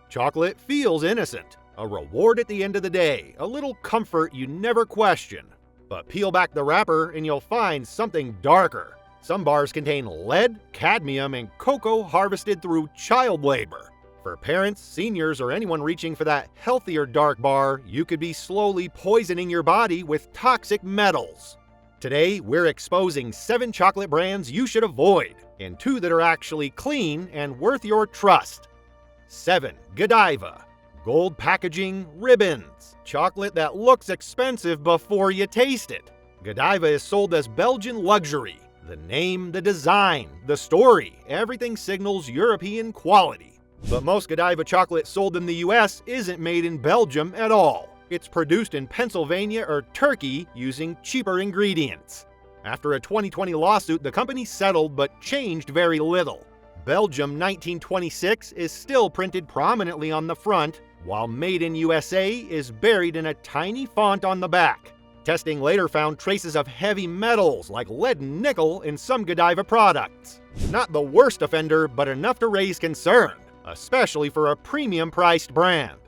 Chocolate feels innocent, a reward at the end of the day, a little comfort you never question. But peel back the wrapper and you'll find something darker. Some bars contain lead, cadmium, and cocoa harvested through child labor. For parents, seniors, or anyone reaching for that healthier dark bar, you could be slowly poisoning your body with toxic metals. Today, we're exposing 7 chocolate brands you should avoid, and 2 that are actually clean and worth your trust. 7. Godiva. Gold packaging, ribbons. Chocolate that looks expensive before you taste it. Godiva is sold as Belgian luxury. The name, the design, the story, everything signals European quality. But most Godiva chocolate sold in the US isn't made in Belgium at all. It's produced in Pennsylvania or Turkey using cheaper ingredients. After a 2020 lawsuit, the company settled but changed very little. Belgium 1926 is still printed prominently on the front, while Made in USA is buried in a tiny font on the back. Testing later found traces of heavy metals like lead and nickel in some Godiva products. Not the worst offender, but enough to raise concern, especially for a premium-priced brand.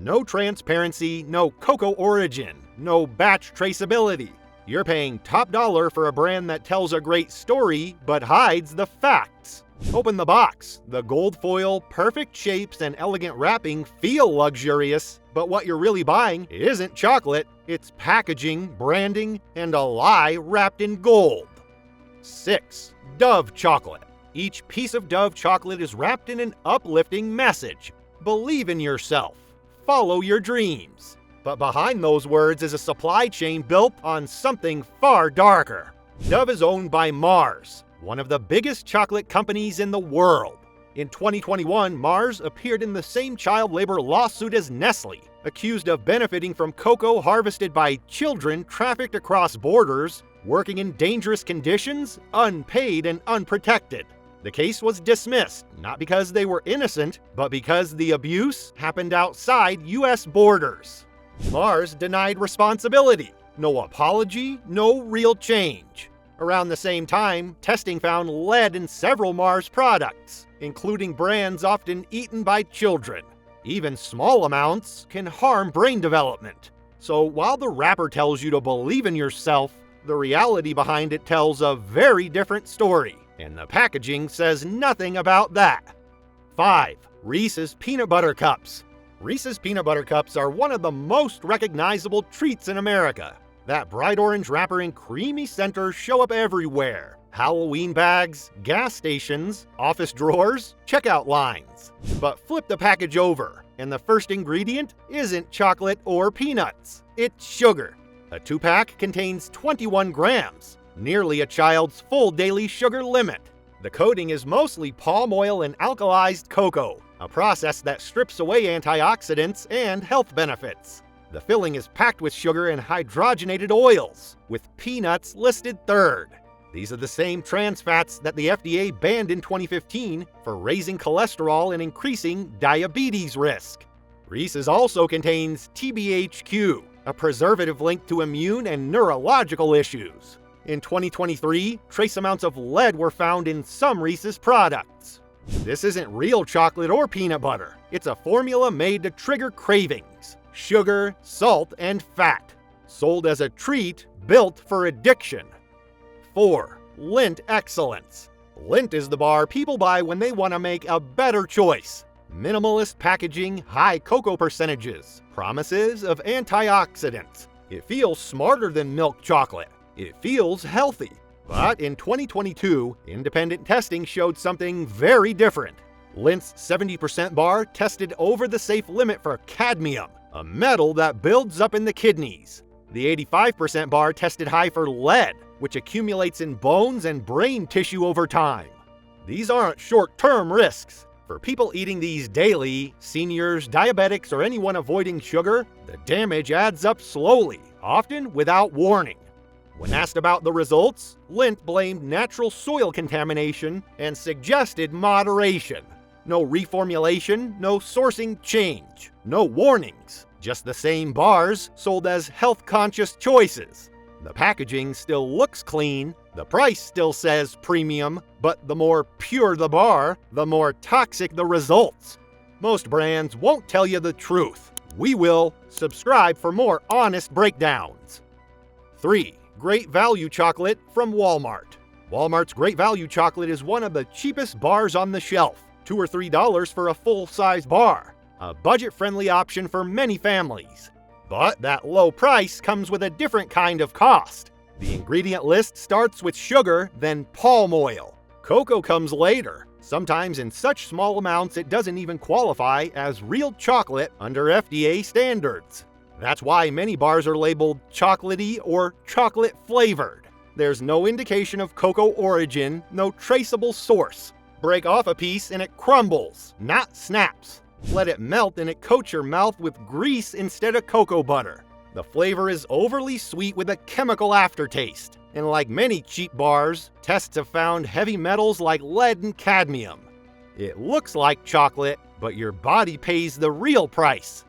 No transparency, no cocoa origin, no batch traceability. You're paying top dollar for a brand that tells a great story but hides the facts. Open the box. The gold foil, perfect shapes, and elegant wrapping feel luxurious, but what you're really buying isn't chocolate. It's packaging, branding, and a lie wrapped in gold. 6. Dove chocolate. Each piece of Dove chocolate is wrapped in an uplifting message. Believe in yourself. Follow your dreams. But behind those words is a supply chain built on something far darker. Dove is owned by Mars, one of the biggest chocolate companies in the world. In 2021, Mars appeared in the same child labor lawsuit as Nestle, accused of benefiting from cocoa harvested by children trafficked across borders, working in dangerous conditions, unpaid and unprotected. The case was dismissed, not because they were innocent, but because the abuse happened outside US borders. Mars denied responsibility. No apology, no real change. Around the same time, testing found lead in several Mars products, including brands often eaten by children. Even small amounts can harm brain development. So while the wrapper tells you to believe in yourself, the reality behind it tells a very different story, and the packaging says nothing about that. 5. Reese's Peanut Butter Cups. Reese's Peanut Butter Cups are one of the most recognizable treats in America. That bright orange wrapper and creamy center show up everywhere. Halloween bags, gas stations, office drawers, checkout lines. But flip the package over, and the first ingredient isn't chocolate or peanuts. It's sugar. A 2-pack contains 21 grams, nearly a child's full daily sugar limit. The coating is mostly palm oil and alkalized cocoa, a process that strips away antioxidants and health benefits. The filling is packed with sugar and hydrogenated oils, with peanuts listed third. These are the same trans fats that the FDA banned in 2015 for raising cholesterol and increasing diabetes risk. Reese's also contains TBHQ, a preservative linked to immune and neurological issues. In 2023, trace amounts of lead were found in some Reese's products. This isn't real chocolate or peanut butter. It's a formula made to trigger cravings. Sugar, salt, and fat. Sold as a treat built for addiction. 4. Lindt Excellence. Lindt is the bar people buy when they want to make a better choice. Minimalist packaging, high cocoa percentages, promises of antioxidants. It feels smarter than milk chocolate. It feels healthy. But in 2022, independent testing showed something very different. Lindt's 70% bar tested over the safe limit for cadmium, a metal that builds up in the kidneys. The 85% bar tested high for lead, which accumulates in bones and brain tissue over time. These aren't short-term risks. For people eating these daily, seniors, diabetics, or anyone avoiding sugar, the damage adds up slowly, often without warning. When asked about the results, Lindt blamed natural soil contamination and suggested moderation. No reformulation, no sourcing change, no warnings, just the same bars sold as health-conscious choices. The packaging still looks clean, the price still says premium, but the more pure the bar, the more toxic the results. Most brands won't tell you the truth. We will. Subscribe for more honest breakdowns. 3. Great Value Chocolate from Walmart. Walmart's Great Value Chocolate is one of the cheapest bars on the shelf, $2 or $3 for a full-size bar. A budget-friendly option for many families. But that low price comes with a different kind of cost. The ingredient list starts with sugar, then palm oil. Cocoa comes later, sometimes in such small amounts it doesn't even qualify as real chocolate under FDA standards. That's why many bars are labeled chocolatey or chocolate flavored. There's no indication of cocoa origin, no traceable source. Break off a piece and it crumbles, not snaps. Let it melt and it coats your mouth with grease instead of cocoa butter. The flavor is overly sweet with a chemical aftertaste. And like many cheap bars, tests have found heavy metals like lead and cadmium. It looks like chocolate, but your body pays the real price.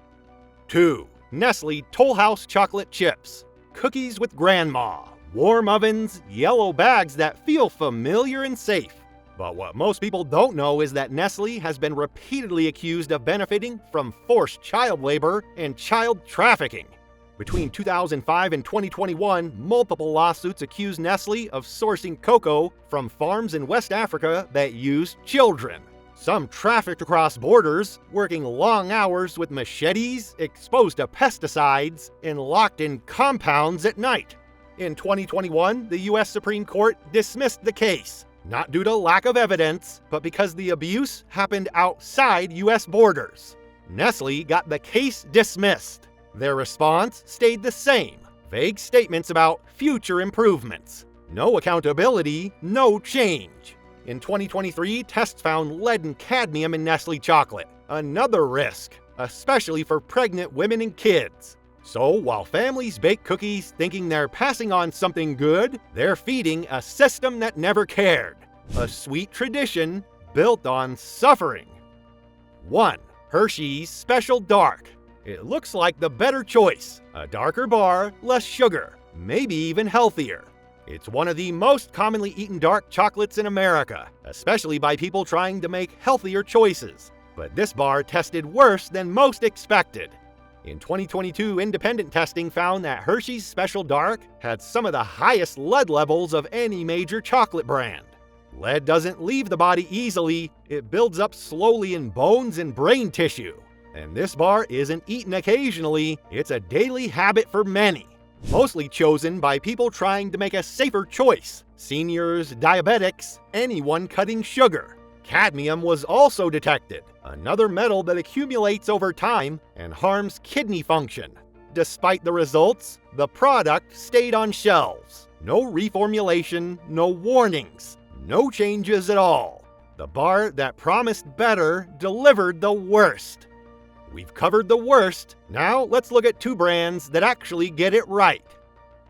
2. Nestle Toll House Chocolate Chips. Cookies with grandma. Warm ovens, yellow bags that feel familiar and safe. But what most people don't know is that Nestle has been repeatedly accused of benefiting from forced child labor and child trafficking. Between 2005 and 2021, multiple lawsuits accused Nestle of sourcing cocoa from farms in West Africa that used children. Some trafficked across borders, working long hours with machetes, exposed to pesticides, and locked in compounds at night. In 2021, the U.S. Supreme Court dismissed the case. Not due to lack of evidence, but because the abuse happened outside U.S. borders. Nestle got the case dismissed. Their response stayed the same. Vague statements about future improvements. No accountability, no change. In 2023, tests found lead and cadmium in Nestle chocolate. Another risk, especially for pregnant women and kids. So while families bake cookies thinking they're passing on something good, they're feeding a system that never cared. A sweet tradition built on suffering. 1. Hershey's Special Dark. It looks like the better choice. A darker bar, less sugar, maybe even healthier. It's one of the most commonly eaten dark chocolates in America, especially by people trying to make healthier choices. But this bar tested worse than most expected. In 2022, independent testing found that Hershey's Special Dark had some of the highest lead levels of any major chocolate brand. Lead doesn't leave the body easily, it builds up slowly in bones and brain tissue. And this bar isn't eaten occasionally, it's a daily habit for many. Mostly chosen by people trying to make a safer choice. Seniors, diabetics, anyone cutting sugar. Cadmium was also detected, another metal that accumulates over time and harms kidney function. Despite the results, the product stayed on shelves. No reformulation, no warnings, no changes at all. The bar that promised better delivered the worst. We've covered the worst, now let's look at 2 brands that actually get it right.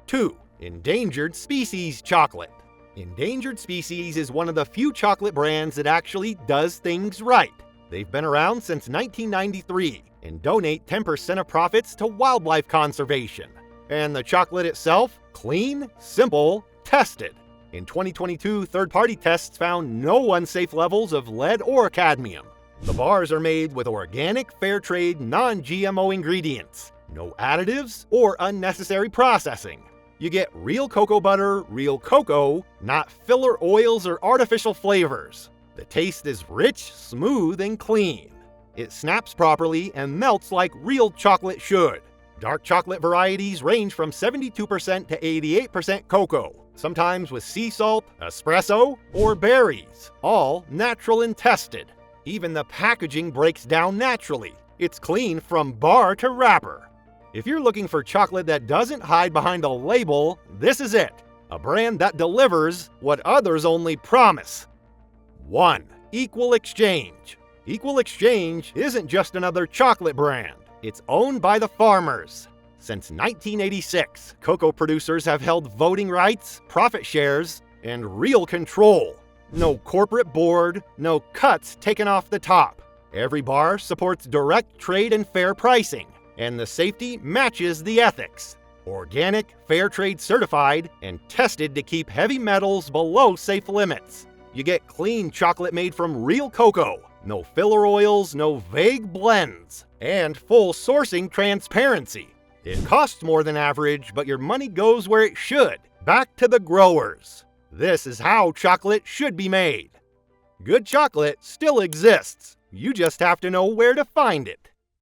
2. Endangered Species Chocolate. Endangered Species is one of the few chocolate brands that actually does things right. They've been around since 1993 and donate 10% of profits to wildlife conservation. And the chocolate itself? Clean, simple, tested. In 2022, third-party tests found no unsafe levels of lead or cadmium. The bars are made with organic, fair trade, non-GMO ingredients. No additives or unnecessary processing. You get real cocoa butter, real cocoa, not filler oils or artificial flavors. The taste is rich, smooth, and clean. It snaps properly and melts like real chocolate should. Dark chocolate varieties range from 72% to 88% cocoa, sometimes with sea salt, espresso, or berries, all natural and tested. Even the packaging breaks down naturally. It's clean from bar to wrapper. If you're looking for chocolate that doesn't hide behind a label, this is it. A brand that delivers what others only promise. 1. Equal Exchange. Equal Exchange isn't just another chocolate brand. It's owned by the farmers. Since 1986, cocoa producers have held voting rights, profit shares, and real control. No corporate board, no cuts taken off the top. Every bar supports direct trade and fair pricing, and the safety matches the ethics. Organic, fair trade certified, and tested to keep heavy metals below safe limits. You get clean chocolate made from real cocoa, No filler oils, no vague blends, and full sourcing transparency. It costs more than average, but your money goes where it should, back to the growers. This is how chocolate should be made. Good chocolate still exists. You just have to know where to find it.